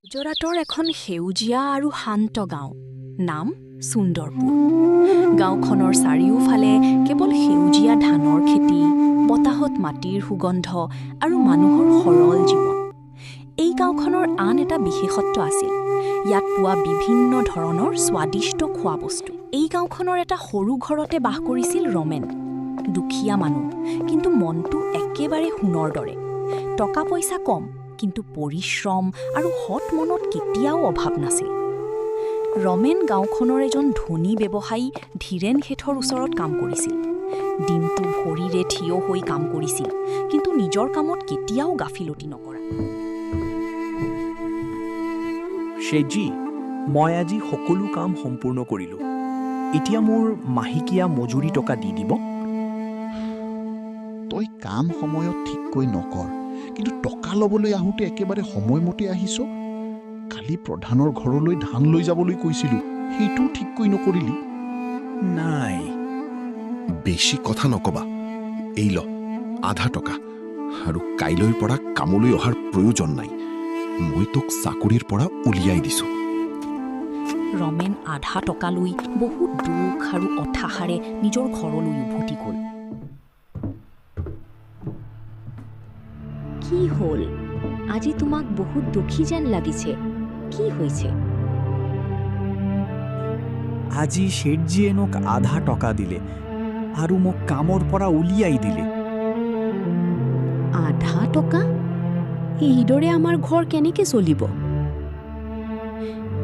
গুজৰাটৰ এখন সেউজীয়া আৰু শান্ত গাঁও, নাম সুন্দৰপুৰ। গাঁওখনৰ চাৰিওফালে কেৱল সেউজীয়া ধানৰ খেতি, বতাহত মাটিৰ সুগন্ধ আৰু মানুহৰ সৰল জীৱন। এই গাঁওখনৰ আন এটা বিশেষত্ব আছিল, ইয়াত পোৱা বিভিন্ন ধৰণৰ স্বাদিষ্ট খোৱাবস্তু। এই গাঁওখনৰ এটা সৰু ঘৰতে বাস কৰিছিল ৰমেন। দুখীয়া মানুহ, কিন্তু মনটো একেবাৰে সোণৰ দৰে। টকা পইচা কম, কিন্তু পৰিশ্ৰম আৰু সৎ মনত কেতিয়াও অভাৱ নাছিল। ৰমেন গাঁওখনৰ এজন ধনী ব্যৱসায়ী ধীৰেন শেঠৰ ওচৰত কাম কৰিছিল। দিনটো ভৰিৰে থিয় হৈ কাম কৰিছিল, কিন্তু নিজৰ কামত কেতিয়াও গাফিলতি নকৰা। শ্বেতজী, মই আজি সকলো কাম সম্পূৰ্ণ কৰিলোঁ। এতিয়া মোৰ মাহেকীয়া মজুৰি টকা দি দিব। তই কাম সময়ত ঠিককৈ নকৰ, কিন্তু টকা ল'বলৈ আহোঁতে একেবাৰে সময়মতে আহিছ। কালি প্ৰধানৰ ঘৰলৈ ধান লৈ যাবলৈ কৈছিলোঁ, সেইটোও ঠিককৈ নকৰিলি। নাই, বেছি কথা নকবা। এই ল আধা টকা, আৰু কাইলৈৰ পৰা কামলৈ অহাৰ প্ৰয়োজন নাই। মই তোক চাকৰিৰ পৰা উলিয়াই দিছোঁ। ৰমেন আধা টকা লৈ বহুত দুখ আৰু অথাহাৰে নিজৰ ঘৰলৈ উভতি গ'ল। কি হ'ল? আজি তোমাক বহুত দুখী যেন লাগিছে। কি হৈছে? আজি শ্বেতজীয়ে মোক আধা টকা দিলে আৰু মোক কামৰ পৰা উলিয়াই দিলে। আধা টকা? এইদৰে আমাৰ ঘৰ কেনেকৈ চলিব?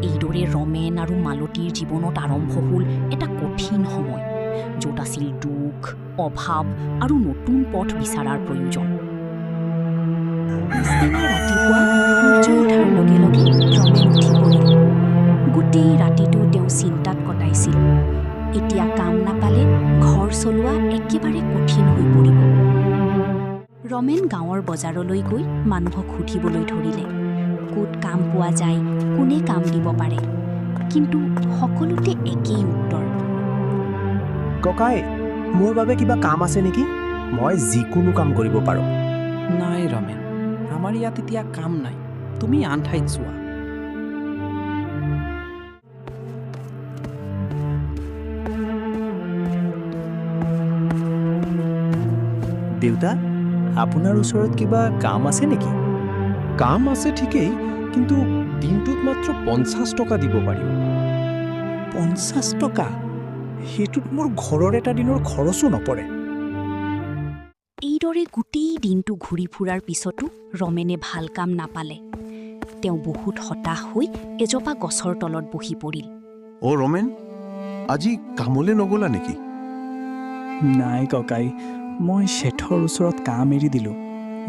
এইদৰে ৰমেন আৰু মালতীৰ জীৱনত আৰম্ভ হ'ল এটা কঠিন সময়, য'ত আছিল দুখ, অভাৱ আৰু নতুন পথ বিচৰাৰ প্ৰয়োজন। পিছদিনা ৰাতিপুৱা সূৰ্য উঠাৰ লগে লগে ৰমেন উঠি পৰিল। গোটেই ৰাতিটো তেওঁ চিন্তাত কটাইছিল। এতিয়া কাম নাপালে ঘৰ চলোৱা একেবাৰে কঠিন হৈ পৰিব। ৰমেন গাঁৱৰ বজাৰলৈ গৈ মানুহক সুধিবলৈ ধৰিলে, ক'ত কাম পোৱা যায়, কোনে কাম দিব পাৰে। কিন্তু সকলোতে একেই উত্তৰ। ককাই, মোৰ বাবে কিবা কাম আছে নেকি? মই যিকোনো কাম কৰিব পাৰোঁ। নাই ৰমেন, আমাৰ ইয়াত এতিয়া কাম নাই। তুমি আন ঠাইত যোৱা। দেউতা, আপোনাৰ ওচৰত কিবা কাম আছে নেকি? কাম আছে ঠিকেই, কিন্তু দিনটোত মাত্ৰ 50 টকা দিব পাৰিম। 50 টকা? সেইটোত মোৰ ঘৰৰ এটা দিনৰ খৰচো নপৰে। এইদৰে গোটেই দিনটো ঘূৰি ফুৰাৰ পিছতো ৰমেনে ভাল কাম নাপালে। তেওঁ বহুত হতাশ হৈ এজোপা গছৰ তলত বহি পৰিল। অ' ৰমেন, আজি কামলৈ নগ'লা নেকি? নাই ককাই, মই শ্বেঠৰ ওচৰত কাম এৰি দিলোঁ।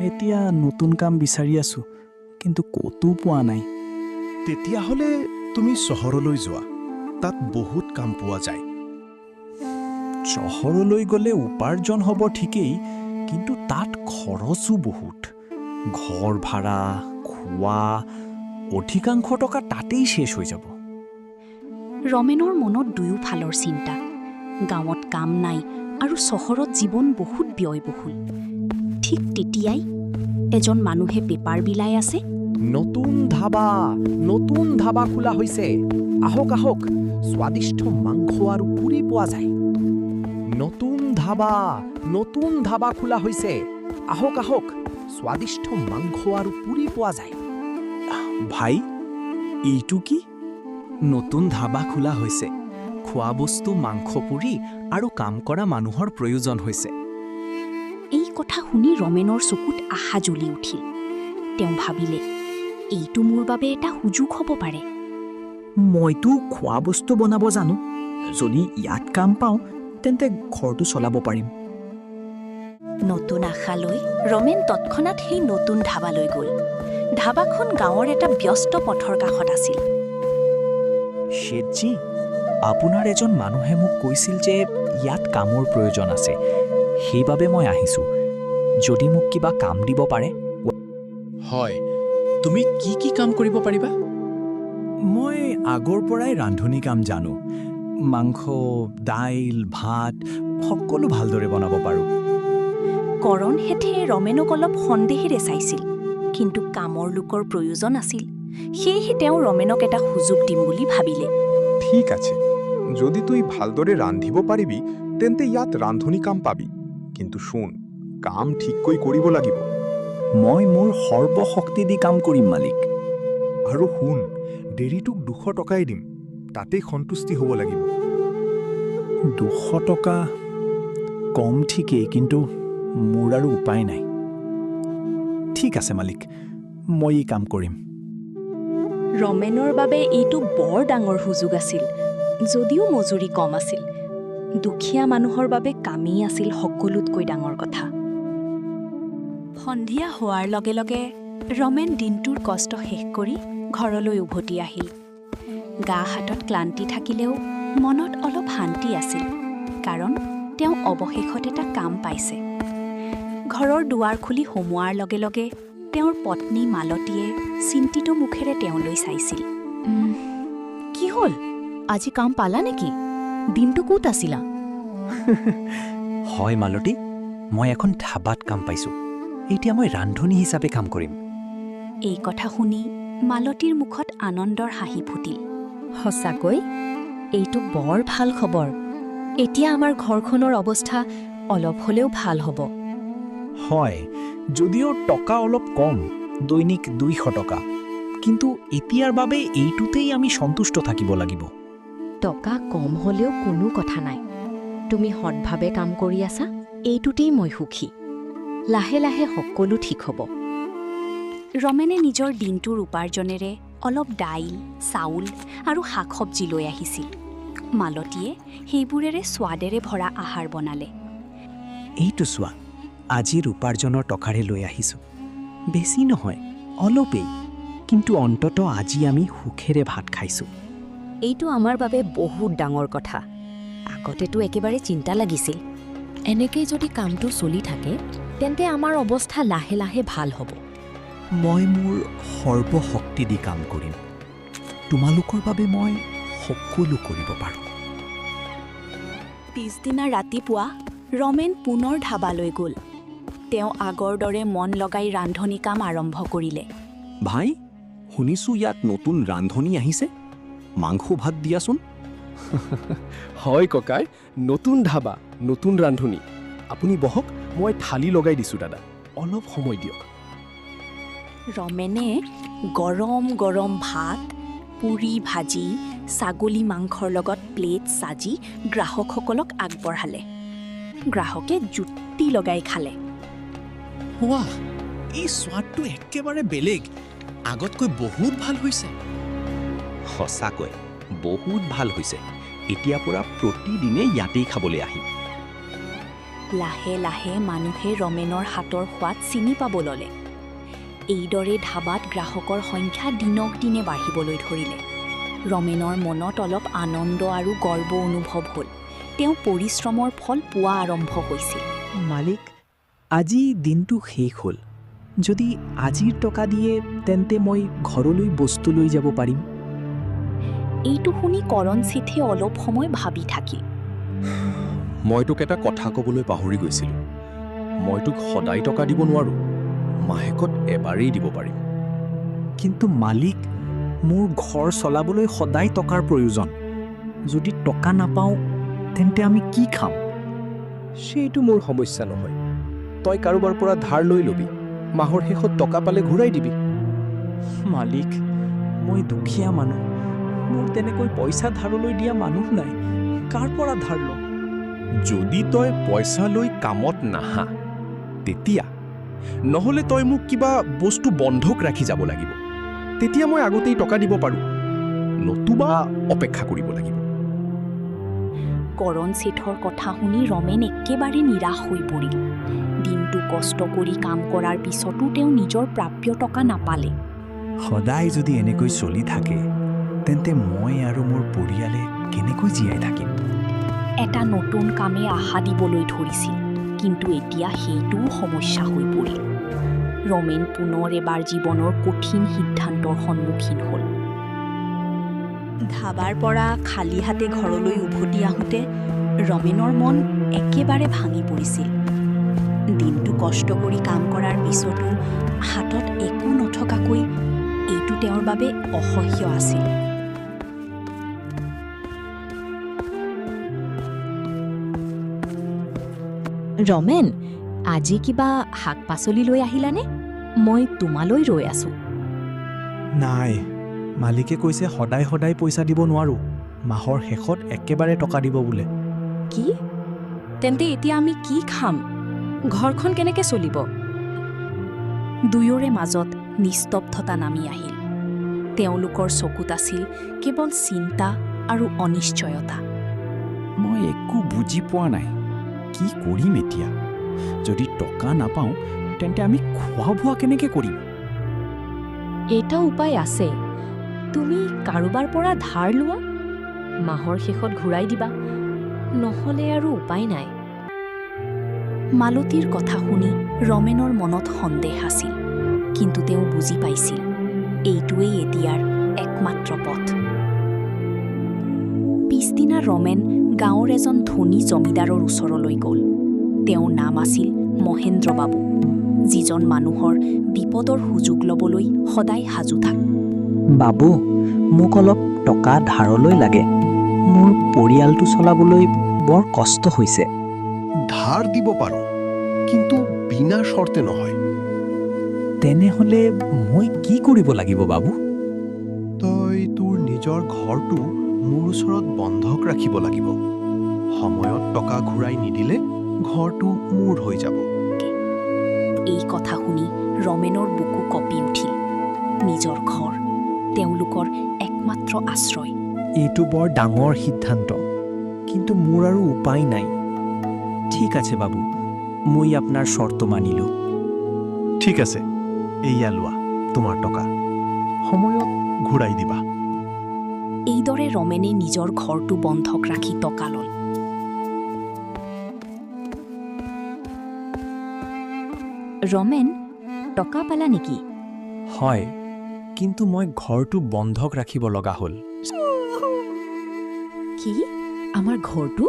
এতিয়া নতুন কাম বিচাৰি আছোঁ, কিন্তু ক'তো পোৱা নাই। তেতিয়াহ'লে তুমি চহৰলৈ যোৱা, তাত বহুত কাম পোৱা যায়। চহৰলৈ গ'লে উপাৰ্জন হ'ব ঠিকেই, কিন্তু তাত খৰচো বহুত। ঘৰ ভাড়া, খোৱা, অধিকাংশ টকা তাতেই শেষ হৈ যাব। ৰমেনৰ মনত দুয়োফালৰ চিন্তা। গাঁৱত কাম নাই আৰু চহৰত জীৱন বহুত ব্যয়বহুল। ঠিক তেতিয়াই এজন মানুহে পেপাৰ বিলাই আছে। নতুন ধাবা খোলা হৈছে। আহক আহক, স্বাদিষ্ট মাংস আৰু পুৰি পোৱা যায়। নতুন ধাবা খোলা হৈছে। আহক আহক, স্বাদিষ্ট মাংস আৰু পুৰি পোৱা যায়। ভাই, এইটো কি? নতুন ধাবা খোলা হৈছে। খোৱা বস্তু, মাংস পুৰি আৰু কাম কৰা মানুহৰ প্ৰয়োজন হৈছে। এই কথা শুনি ৰমেনৰ চকুত আশা জ্বলি উঠিল। তেওঁ ভাবিলে, এইটো মোৰ বাবে এটা সুযোগ হ'ব পাৰে। মইতো খোৱা বস্তু বনাব জানো। যদি ইয়াত কাম পাওঁ, তেন্তে ঘৰটো চলাব পাৰিম। নতুন আশা লৈ ৰমেন তৎক্ষণাত সেই নতুন ধাবালৈ গ'ল। ধাবাখন গাঁৱৰ এটা ব্যস্ত পথৰ কাষত আছিল। শ্বেতজী, আপোনাৰ এজন মানুহে মোক কৈছিল যে ইয়াত কামৰ প্ৰয়োজন আছে। সেইবাবে মই আহিছোঁ। যদি মোক কিবা কাম দিব পাৰে। হয়, তুমি কি কি কাম কৰিব পাৰিবা? মই আগৰ পৰাই ৰান্ধনি কাম জানো। মাংস, দাইল, ভাত সকলো ভালদৰে বনাব পাৰোঁ। কৰণ শেঠে ৰমেনক অলপ সন্দেহেৰে চাইছিল, কিন্তু কামৰ লোকৰ প্ৰয়োজন আছিল। সেয়েহে তেওঁ ৰমেনক এটা সুযোগ দিম বুলি ভাবিলে। ঠিক আছে, যদি তুই ভালদৰে ৰান্ধিব পাৰিবি তেন্তে ইয়াত ৰান্ধনি কাম পাবি, কিন্তু শুন, কাম ঠিককৈ কৰিব লাগিব। মই মোৰ সৰ্বশক্তি দি কাম কৰিম মালিক। আৰু শুন, দেৰিটোক 200 টকাই দিম, তাতেই সন্তুষ্টি হ'ব লাগিব। 200 টকা কম ঠিকেই, কিন্তু মোৰ আৰু উপায় নাই। ঠিক আছে মালিক, মই এই কাম কৰিম। ৰমেনৰ বাবে এইটো বৰ ডাঙৰ সুযোগ আছিল, যদিও মজুৰি কম আছিল। দুখীয়া মানুহৰ বাবে কামেই আছিল সকলোতকৈ ডাঙৰ কথা। সন্ধিয়া হোৱাৰ লগে লগে ৰমেন দিনটোৰ কষ্ট শেষ কৰি ঘৰলৈ উভতি আহিল। গা হাতত ক্লান্তি থাকিলেও মনত অলপ শান্তি আছিল, কাৰণ তেওঁ অৱশেষত এটা কাম পাইছে। ঘৰৰ দুৱাৰ খুলি সোমোৱাৰ লগে লগে তেওঁৰ পত্নী মালতীয়ে চিন্তিত মুখেৰে তেওঁলৈ চাইছিল। কি হ'ল, আজি কাম পালা নেকি? দিনটো ক'ত আছিলা? হয় মালতী, মই এখন ধাবাত কাম পাইছোঁ। এতিয়া মই ৰান্ধনী হিচাপে কাম কৰিম। এই কথা শুনি মালতীৰ মুখত আনন্দৰ হাঁহি ফুটিল। সঁচাকৈ এইটো বৰ ভাল খবৰ। এতিয়া আমাৰ ঘৰখনৰ অৱস্থা অলপ হ'লেও ভাল হ'ব। হয়, যদিও টকা অলপ কম, দৈনিক 200 টকা, কিন্তু এতিয়াৰ বাবে এইটোতেই আমি সন্তুষ্ট থাকিব লাগিব। টকা কম হ'লেও কোনো কথা নাই। তুমি সৎভাৱে কাম কৰি আছা, এইটোতেই মই সুখী। লাহে লাহে সকলো ঠিক হ'ব। ৰমেনে নিজৰ দিনটোৰ উপাৰ্জনেৰে অলপ দাইল, চাউল আৰু শাক চব্জি লৈ আহিছিল। মালতীয়ে সেইবোৰেৰে সোৱাদেৰে ভৰা আহাৰ বনালে। এইটো চোৱা, আজিৰ উপাৰ্জনৰ টকাৰে লৈ আহিছোঁ। বেছি নহয়, অলপেই, কিন্তু অন্ততঃ আজি আমি সুখেৰে ভাত খাইছোঁ। এইটো আমাৰ বাবে বহুত ডাঙৰ কথা। আগতেতো একেবাৰে চিন্তা লাগিছিল। এনেকেই যদি কামটো চলি থাকে তেন্তে আমাৰ অৱস্থা লাহে লাহে ভাল হ'ব। মই মোৰ সৰ্বশক্তি দি কাম কৰিম। তোমালোকৰ বাবে মই সকলো কৰিব পাৰোঁ। পিছদিনা ৰাতিপুৱা ৰমেন পুনৰ ধাবালৈ গ'ল। তেওঁ আগৰ দৰে মন লগাই ৰান্ধনি কাম আৰম্ভ কৰিলে। ভাই, শুনিছোঁ ইয়াত নতুন ৰান্ধনি আহিছে। মাংস ভাত দিয়াচোন। হয় ককাই, নতুন ধাবা, নতুন ৰান্ধনি। আপুনি বহক, মই থালি লগাই দিছোঁ দাদা, অলপ সময় দিয়ক। ৰমেনে গৰম গৰম ভাত, পুৰি ভাজি, ছাগলী মাংসৰ লগত প্লেট সাজি গ্ৰাহকসকলক আগবঢ়ালে। গ্ৰাহকে জুতি লগাই খালে। ৱাহ, এই সোৱাদটো একেবাৰে বেলেগ। আগতকৈ বহুত ভাল হৈছে। সঁচাকৈ বহুত ভাল হৈছে। এতিয়াৰ পৰা প্ৰতিদিনে ইয়াতেই খাবলৈ আহিম। লাহে লাহে মানুহে ৰমেনৰ হাতৰ সোৱাদ চিনি পাব ল'লে। এইদৰে ধাবাত গ্ৰাহকৰ সংখ্যা দিনক দিনে বাঢ়িবলৈ ধৰিলে। ৰমেনৰ মনত অলপ আনন্দ আৰু গৰ্ব অনুভৱ হ'ল। তেওঁ পৰিশ্ৰমৰ ফল পোৱা আৰম্ভ হৈছিল। মালিক, আজি দিনটো শেষ হ'ল। যদি আজিৰ টকা দিয়ে তেন্তে মই ঘৰলৈ বস্তু লৈ যাব পাৰিম। এইটো শুনি কৰণ ছেঠে অলপ সময় ভাবি থাকিল। মই তোক এটা কথা ক'বলৈ পাহৰি গৈছিলোঁ। মই তোক সদায় টকা দিব নোৱাৰোঁ, মাহেকত এবাৰেই দিব পাৰিম। কিন্তু মালিক, মোৰ ঘৰ চলাবলৈ সদায় টকাৰ প্ৰয়োজন। যদি টকা নাপাওঁ তেন্তে আমি কি খাম? সেইটো মোৰ সমস্যা নহয়। তই কাৰোবাৰ পৰা ধাৰ লৈ ল'বি, মাহৰ শেষত টকা পালে ঘূৰাই দিবি। মালিক, মই দুখীয়া মানুহ। মোৰ তেনেকৈ পইচা ধাৰলৈ দিয়া মানুহ নাই। কাৰ পৰা ধাৰ লওঁ? যদি তই পইচা লৈ কামত নাহা তেতিয়া, নহ'লে তই মোক কিবা বস্তু বন্ধক ৰাখি যাব লাগিব। তেতিয়া মই আগতেই টকা দিব পাৰোঁ, নতুবা অপেক্ষা কৰিব লাগিব। কৰণ ছেঠৰ কথা শুনি ৰমেন একেবাৰে নিৰাশ হৈ পৰিল। দিনটো কষ্ট কৰি কাম কৰাৰ পিছতো তেওঁ নিজৰ প্ৰাপ্য টকা নাপালে। সদায় যদি এনেকৈ চলি থাকে তেন্তে মই আৰু মোৰ পৰিয়ালে কেনেকৈ জীয়াই থাকিম? এটা নতুন কামে আশা দিবলৈ ধৰিছিল, কিন্তু এতিয়া সেইটোও সমস্যা হৈ পৰিল। ৰমেন পুনৰ এবাৰ জীৱনৰ কঠিন সিদ্ধান্তৰ সন্মুখীন হ'ল। ধাবাৰ পৰা খালী হাতে ঘৰলৈ উভতি আহোঁতে ৰমেনৰ মন একেবাৰে ভাঙি পৰিছিল। দিনটো কষ্ট কৰি কাম কৰাৰ পিছতো হাতত একো নথকাকৈ এইটো তেওঁৰ বাবে অসহ্য আছিল। ৰমেন, আজি কিবা শাক পাচলি লৈ আহিলানে? মই তোমালৈ ৰৈ আছো। নাই, মালিকে কৈছে সদায় সদায় পইচা দিব নোৱাৰোঁ, মাহৰ শেষত একেবাৰে টকা দিব বোলে। কি? তেন্তে এতিয়া আমি কি খাম? ঘৰখন কেনেকৈ চলিব? দুয়োৰে মাজত নিস্তব্ধতা নামি আহিল। তেওঁলোকৰ চকুত আছিল কেৱল চিন্তা আৰু অনিশ্চয়তা। মই একো বুজি পোৱা নাই, কি কৰিম এতিয়া? যদি টকা নাপাওঁ তেন্তে আমি খোৱা বোৱা কেনেকৈ কৰিম? এটা উপায় আছে, তুমি কাৰোবাৰ পৰা ধাৰ লোৱা, মাহৰ শেষত ঘূৰাই দিবা, নহ'লে আৰু উপায় নাই। মালতীৰ কথা শুনি ৰমেনৰ মনত সন্দেহ আছিল, কিন্তু তেওঁ বুজি পাইছিল এইটোৱেই এতিয়াৰ একমাত্ৰ পথ। পিছদিনা ৰমেন গাঁৱৰ এজন ধনী জমিদাৰৰ ওচৰলৈ গ'ল। তেওঁৰ নাম আছিল মহেন্দ্ৰ বাবু, যিজন মানুহৰ বিপদৰ সুযোগ ল'বলৈ সদায় সাজু থাকে। বাবু, মোক অলপ টকা ধাৰলৈ লাগে। মোৰ পৰিয়ালটো চলাবলৈ বৰ কষ্ট হৈছে। ধাৰ দিব পাৰোঁ, কিন্তু বিনা শৰ্তে নহয়। তেনেহ'লে মই কি কৰিব লাগিব বাবু? তই তোৰ নিজৰ ঘৰটো মোৰ ওচৰত বন্ধক ৰাখিব লাগিব। সময়ত টকা ঘূৰাই নিদিলে ঘৰটো মোৰ হৈ যাব। এই কথা শুনি ৰমেনৰ বুকু কঁপি উঠিল। নিজৰ ঘৰ, তেওঁলোকৰ একমাত্ৰ আশ্ৰয়। এইটো বৰ ডাঙৰ সিদ্ধান্ত, কিন্তু মোৰ আৰু উপায় নাই। ঠিক আছে বাবু, মই আপোনাৰ চৰ্ত মানিলোঁ। ঠিক আছে, এইয়া লোৱা তোমাৰ টকা, সময়ত ঘূৰাই দিবা। এইদৰে ৰমেনে নিজৰ ঘৰটো বন্ধক ৰাখি টকা ল'ল। ৰমেন, টকা পালা নেকি? হয়, কিন্তু মই ঘৰটো বন্ধক ৰাখিব লগা হ'ল। কি? আমাৰ ঘৰটো?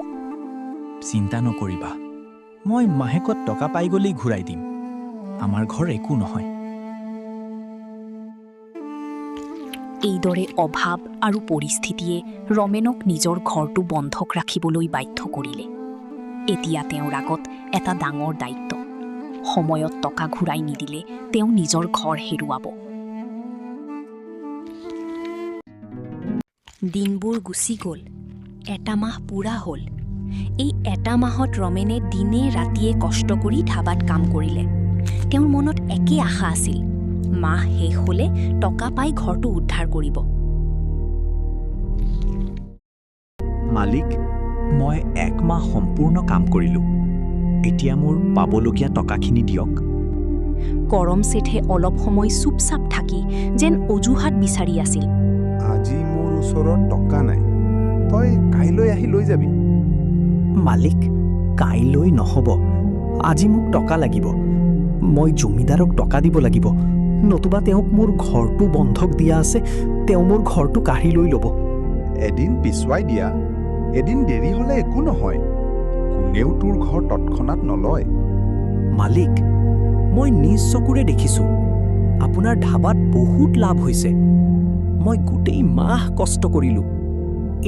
চিন্তা নকৰিবা, মই মাহেকত টকা পাই গ'লেই ঘূৰাই দিম। আমাৰ ঘৰ একো নহয়। এইদৰে অভাৱ আৰু পৰিস্থিতিয়ে ৰমেনক নিজৰ ঘৰটো বন্ধক ৰাখিবলৈ বাধ্য কৰিলে। এতিয়া তেওঁৰ আগত এটা ডাঙৰ দায়িত্ব। সময়ত টকা ঘূৰাই নিদিলে তেওঁ নিজৰ ঘৰ হেৰুৱাব। দিনবোৰ গুচি গ'ল। এটা মাহ পূৰা হ'ল। এই এটা মাহত ৰমেনে দিনে ৰাতিয়ে কষ্ট কৰি ধাবাত কাম কৰিলে। তেওঁৰ মনত একেই আশা আছিল, মাহ শেষ হ'লে টকা পাই ঘৰটো উদ্ধাৰ কৰিব। মালিক, মই 1 মাহ সম্পূৰ্ণ কাম কৰিলোঁ। এতিয়া মোৰ পাবলগীয়া টকাখিনি দিয়ক। কৰম শেঠে অলপ সময় চুপচাপ থাকি যেন অজুহাত বিচাৰি আছিল। আজি মোৰ ওচৰত টকা নাই, তই কাইলৈ আহি লৈ যাবি। মালিক, কাইলৈ নহ'ব, আজি মোক টকা লাগিব। মই জমিদাৰক টকা দিব লাগিব, নতুবা তেওঁক মোৰ ঘৰটো বন্ধক দিয়া আছে, তেওঁ মোৰ ঘৰটো কাঢ়ি লৈ ল'ব। এদিন পিছুৱাই দিয়া, এদিন দেৰি হ'লে একো নহয়। কোনেও তোৰ ঘৰ তৎক্ষণাত নলয়। মালিক, মই নিজ চকুৰে দেখিছোঁ আপোনাৰ ধাবাত বহুত লাভ হৈছে। মই গোটেই মাহ কষ্ট কৰিলোঁ,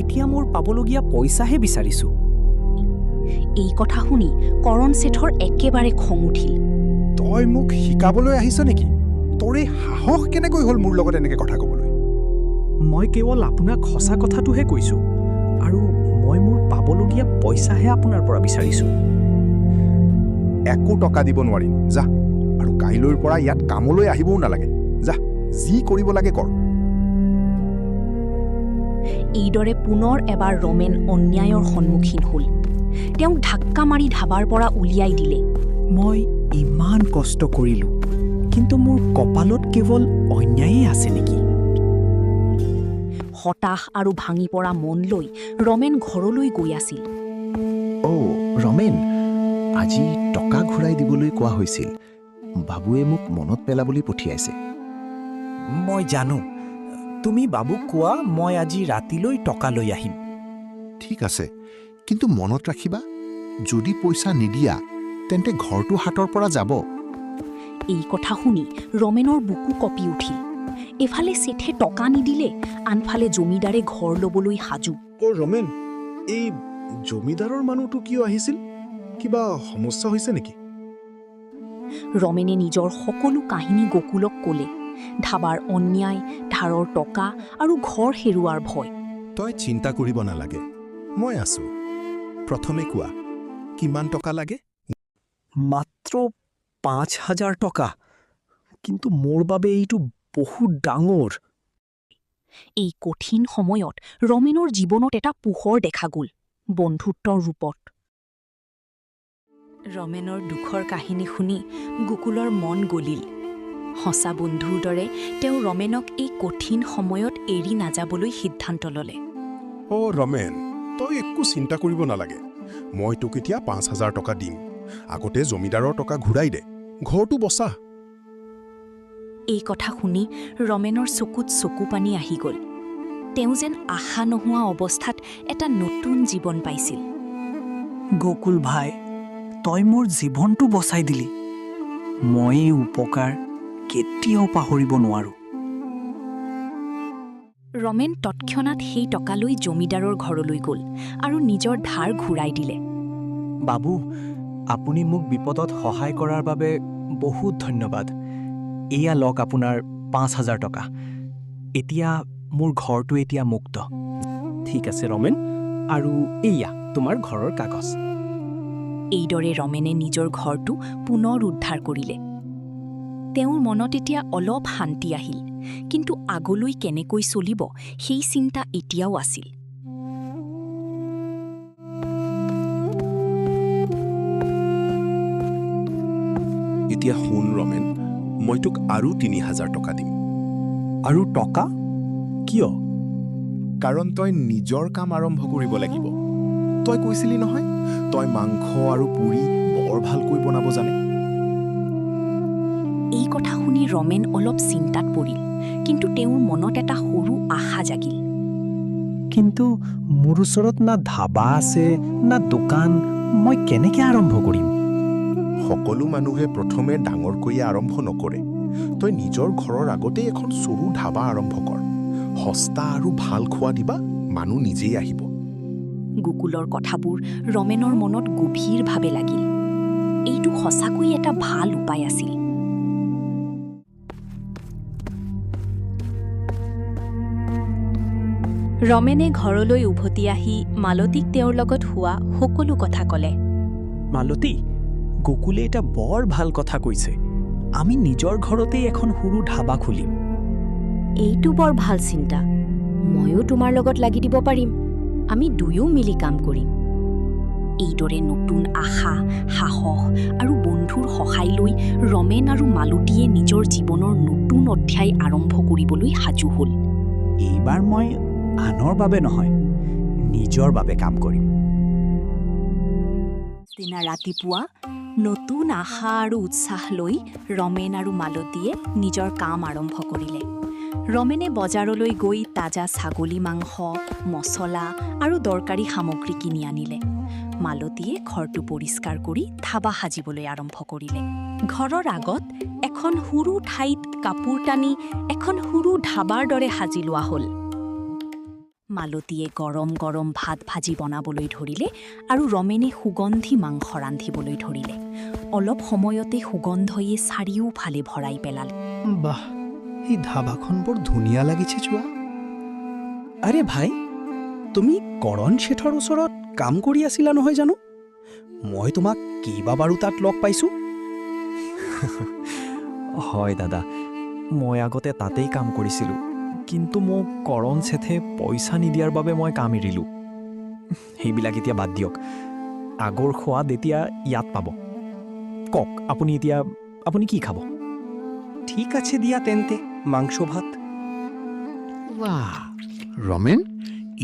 এতিয়া মোৰ পাবলগীয়া পইচাহে বিচাৰিছোঁ। এই কথা শুনি কৰণ শেঠৰ একেবাৰে খং উঠিল। তই মোক শিকাবলৈ আহিছ নেকি? তোৰ এই সাহস কেনেকৈ হ'ল মোৰ লগত এনেকৈ কথা ক'বলৈ? মই কেৱল আপোনাক সঁচা কথাটোহে কৈছোঁ, আৰু মই মোৰ পাবলগীয়া পইচাহে আপোনাৰ পৰা বিচাৰিছোঁ। একো টকা দিব নোৱাৰিম, যা। আৰু কাইলৈৰ পৰা ইয়াত কামলৈ আহিবও নালাগে, যা। যি কৰিব লাগে কৰ। এইদৰে পুনৰ এবাৰ ৰমেন অন্যায়ৰ সন্মুখীন হ'ল। তেওঁক ধাক্কা মাৰি ধাবাৰ পৰা উলিয়াই দিলে। মই ইমান কষ্ট কৰিলোঁ, কিন্তু মোৰ কপালত কেৱল অন্যায়েই আছে নেকি? হতাশ আৰু ভাঙি পৰা মন লৈ ৰমেন ঘৰলৈ গৈ আছিল। অ' ৰমেন, আজি টকা ঘূৰাই দিবলৈ কোৱা হৈছিল। বাবুৱে মোক মনত পেলাবলৈ পঠিয়াইছে। মই জানো, তুমি বাবুক কোৱা মই আজি ৰাতিলৈ টকা লৈ আহিম। ঠিক আছে, কিন্তু মনত ৰাখিবা, যদি পইচা নিদিয়া তেন্তে ঘৰটো হাতৰ পৰা যাব। এই কথা শুনি ৰমেনৰ বুকু কঁপি উঠিল। এফালে শেঠে টকা নিদিলে, আনফালে জমিদাৰে ঘৰ ল'বলৈ সাজু। ৰমেন, এই জমিদাৰৰ মানুহটো কিয় আহিছিল? কিবা সমস্যা হৈছে নেকি? ৰমেনে নিজৰ সকলো কাহিনী গকুলক ক'লে। ধাবাৰ অন্যায়, ধাৰৰ টকা আৰু ঘৰ হেৰুৱাৰ ভয়। তই চিন্তা কৰিব নালাগে, মই আছো। প্ৰথমে কোৱা, কিমান টকা লাগে? মাত্ৰ ৫,০০০ টকা। কিন্তু মোৰ বাবে এইটো বহুত ডাঙৰ। এই কঠিন সময়ত ৰমেনৰ জীৱনত এটা পোহৰ দেখা গ'ল, বন্ধুত্বৰ ৰূপত। ৰমেনৰ দুখৰ কাহিনী শুনি গোকুলৰ মন গলিল। সঁচা বন্ধুৰ দৰে তেওঁ ৰমেনক এই কঠিন সময়ত এৰি নাযাবলৈ সিদ্ধান্ত ল'লে। ৰমেন, তই একো চিন্তা কৰিব নালাগে। মই তোক এতিয়া ৫,০০০ টকা দিম। আগতে জমিদাৰৰ টকা ঘূৰাই দে, ঘৰটো বচা। এই কথা শুনি ৰমেনৰ চকুত চকু পানী আহি গ'ল। তেওঁ যেন আশা নোহোৱা অৱস্থাত এটা নতুন জীৱন পাইছিল। গকুল ভাই, তই মোৰ জীৱনটো বচাই দিলি। মই এই উপকাৰ কেতিয়াও পাহৰিব নোৱাৰো। ৰমেন তৎক্ষণাৎ সেই টকা লৈ জমিদাৰৰ ঘৰলৈ গ'ল আৰু নিজৰ ধাৰ ঘূৰাই দিলে। বাবু, আপুনি মোক বিপদত সহায় কৰাৰ বাবে বহুত ধন্যবাদ। এয়া লওক আপোনাৰ ৫,০০০ টকা। এতিয়া মোৰ ঘৰটো এতিয়া মুক্ত। ঠিক আছে ৰমেন, আৰু এইয়া তোমাৰ ঘৰৰ কাগজ। এইদৰে ৰমেনে নিজৰ ঘৰটো পুনৰ উদ্ধাৰ কৰিলে। তেওঁৰ মনত এতিয়া অলপ শান্তি আহিল, কিন্তু আগলৈ কেনেকৈ চলিব সেই চিন্তা এতিয়াও আছিল। এতিয়া শুন ৰমেন, মই তোক আৰু ৩,০০০ টকা দিম। আৰু টকা কিয়? কাৰণ তই নিজৰ কাম আৰম্ভ কৰিব লাগিব। তই কৈছিলি নহয়, তই মাংস আৰু পুৰি বৰ ভালকৈ বনাব জানে। এই কথা শুনি ৰমেন অলপ চিন্তাত পৰিল, কিন্তু তেওঁৰ মনত এটা সৰু আশা জাগিল। কিন্তু মোৰ ওচৰত না ধাবা আছে না দোকান, মই কেনেকৈ আৰম্ভ কৰিম? সকলো মানুহে প্ৰথমে ডাঙৰকৈয়ে আৰম্ভ নকৰে। তই নিজৰ ঘৰৰ আগতেই এখন সৰু ধাবা আৰম্ভ কৰ। সস্তা আৰু ভাল খোৱা দিবা, মানুহ নিজেই আহিব। গোকুলৰ কথাবোৰ ৰমেনৰ মনত গভীৰভাৱে লাগিল। এইটো সঁচাকৈ এটা ভাল উপায় আছিল। ৰমেনে ঘৰলৈ উভতি আহি মালতীক তেওঁৰ লগত হোৱা সকলো কথা ক'লে। মালতী, গোকুলে এটা বৰ ভাল কথা কৈছে। আমি নিজৰ ঘৰতেই এখন সৰু ধাবা খুলিম। এইটো বৰ ভাল চিন্তা। ময়ো তোমাৰ লগত লাগি দিব পাৰিম। আমি দুয়ো মিলি কাম কৰিম। এইদৰে নতুন আশা, সাহস আৰু বন্ধুৰ সহায় লৈ ৰমেন আৰু মালতীয়ে নিজৰ জীৱনৰ নতুন অধ্যায় আৰম্ভ কৰিবলৈ সাজু হ'ল। এইবাৰ মই আনৰ বাবে নহয়, নিজৰ বাবে কাম কৰিম। দিনা ৰাতিপুৱা নতুন আশা আৰু উৎসাহ লৈ ৰমেন আৰু মালতীয়ে নিজৰ কাম আৰম্ভ কৰিলে। ৰমেনে বজাৰলৈ গৈ তাজা ছাগলী মাংস, মছলা আৰু দৰকাৰী সামগ্ৰী কিনি আনিলে। মালতীয়ে ঘৰটো পৰিষ্কাৰ কৰি ধাবা সাজিবলৈ আৰম্ভ কৰিলে। ঘৰৰ আগত এখন সৰু ঠাইত কাপোৰ টানি এখন সৰু ধাবাৰ দৰে সাজি লোৱা হ'ল। মালতীয়ে গৰম গৰম ভাত ভাজি বনাবলৈ ধৰিলে আৰু ৰমেনে সুগন্ধি মাংস ৰান্ধিবলৈ ধৰিলে। অলপ সময়তে সুগন্ধয়ে চাৰিওফালে ভৰাই পেলালে। বাহ, এই ধাবাখন বৰ ধুনীয়া লাগিছে চোৱা। আৰে ভাই, তুমি কৰণ শেঠৰ ওচৰত কাম কৰি আছিলা নহয় জানো? মই তোমাক কেইবাবাৰো তাত লগ পাইছোঁ। হয় দাদা, মই আগতে তাতেই কাম কৰিছিলোঁ, কিন্তু মোক কৰণ শেঠে পইচা নিদিয়াৰ বাবে মই কাম এৰিলোঁ। সেইবিলাক এতিয়া বাদ দিয়ক। আগৰ সোৱাদ এতিয়া ইয়াত পাব। কওক, আপুনি কি খাব? ঠিক আছে দিয়া তেন্তে, মাংস ভাত। ৱাহ ৰমেন,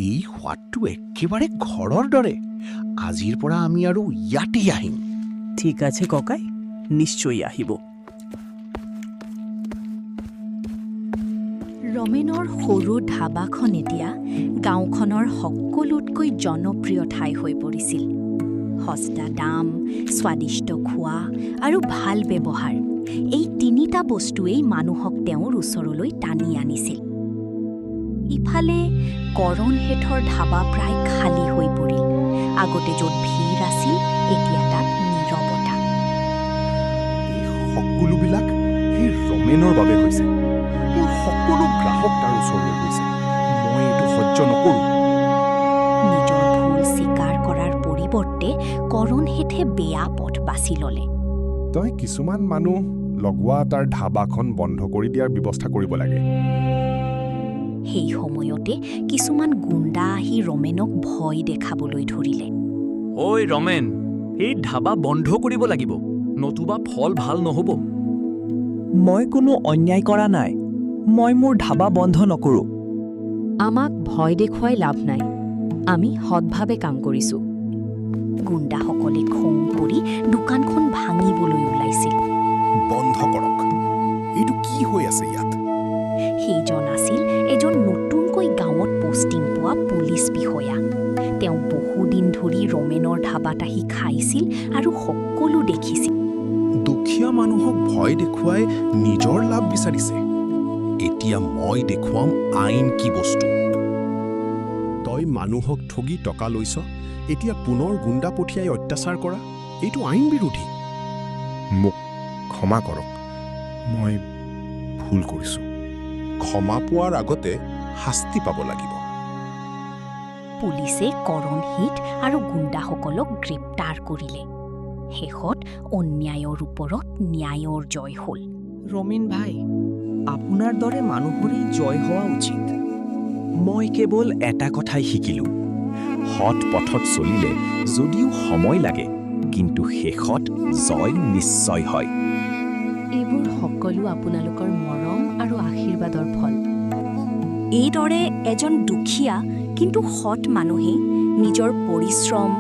এই সোৱাদটো একেবাৰে ঘৰৰ দৰে। আজিৰ পৰা আমি আৰু ইয়াতেই আহিম। ঠিক আছে ককাই, নিশ্চয় আহিব। ৰমেনৰ সৰু ধাবাখন এতিয়া গাঁওখনৰ সকলোতকৈ জনপ্ৰিয় ঠাই হৈ পৰিছিল। সস্তা দাম, স্বাদিষ্ট খোৱা আৰু ভাল ব্যৱহাৰ, এই তিনি তিনিটা বস্তুৱেই মানুহক তেওঁৰ ওচৰলৈ টানি আনিছিল। ইফালে কৰণ শেঠৰ ধাবা প্ৰায় খালী হৈ পৰিল। আগতে য'ত ভিৰ আছিল এতিয়া তাত নীৰৱতা। সকলোবিলাক সেই ৰমেনৰ বাবে হৈছে। মোৰ সকলো গ্ৰাহক তাৰ ওচৰলৈ গৈছে। মই এইটো সহ্য নকৰোঁ। নিজৰ ভুল স্বীকাৰ কৰাৰ পৰিৱৰ্তে কৰণ শেঠে বেয়া পথ বাছি ল'লে। তই কিছুমান মানুহ লগোৱা তাৰ ধাবাখন বন্ধ কৰি দিয়াৰ ব্যৱস্থা কৰিব লাগে। সেই সময়তে কিছুমান গুণ্ডা আহি ৰমেনক ভয় দেখাবলৈ ধৰিলে। ঐ ৰমেন, এই ধাবা বন্ধ কৰিব লাগিব, নতুবা ফল ভাল নহ'ব। মই কোনো অন্যায় কৰা নাই। মই মোৰ ধাবা বন্ধ নকৰোঁ। আমাক ভয় দেখুৱাই লাভ নাই, আমি সৎভাৱে কাম কৰিছোঁ। গুণ্ডাসকলে খং কৰি দোকানখন ভাঙিবলৈ ওলাইছিল। বন্ধ কৰক। এইটো কি হৈ আছে ইয়াত? সেইজন আছিল এজন নতুনকৈ গাঁৱত পষ্টিং পোৱা পুলিচ বিষয়া। তেওঁ বহুদিন ধৰি ৰমেনৰ ধাবাত আহি খাইছিল আৰু সকলো দেখিছিল। দুখীয়া মানুহক ভয় দেখুৱাই নিজৰ লাভ বিচাৰিছে। এতিয়া মই দেখুৱাম আইন কি বস্তু। তই মানুহক ঠগি টকা লৈছ, এতিয়া পুনৰ গুণ্ডা পঠিয়াই অত্যাচাৰ কৰা, এইটো আইন বিৰোধী। মোক ক্ষমা কৰক, মই ভুল কৰিছোঁ। ক্ষমা পোৱাৰ আগতে শাস্তি পাব লাগিব। পুলিচে কৰণ শেঠ আৰু গুণ্ডাসকলক গ্ৰেপ্তাৰ কৰিলে। শেষত অন্যায়ৰ ওপৰত ন্যায়ৰ জয় হ'ল। ৰমেন ভাই, আপোনাৰ দৰে মানুহৰেই জয় হোৱা উচিত। মই কেৱল এটা কথাই শিকিলোঁ, সৎ পথত চলিলে যদিও সময় লাগে, কিন্তু শেষত জয় নিশ্চয় হয়। এইবোৰ সকলো আপোনালোকৰ মৰম আৰু আশীৰ্বাদৰ ফল। এইদৰে এজন দুখীয়া কিন্তু সৎ মানুহে নিজৰ পৰিশ্ৰম,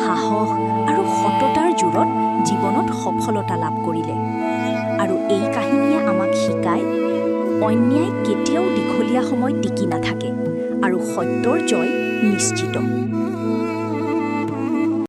সাহস আৰু সততাৰ জোৰত জীৱনত সফলতা লাভ কৰিলে। আৰু এই কাহিনীয়ে আমাক শিকায়, অন্যায় কেতিয়াও দীঘলীয়া সময় টিকি নাথাকে আৰু সত্যৰ জয় নিশ্চিত।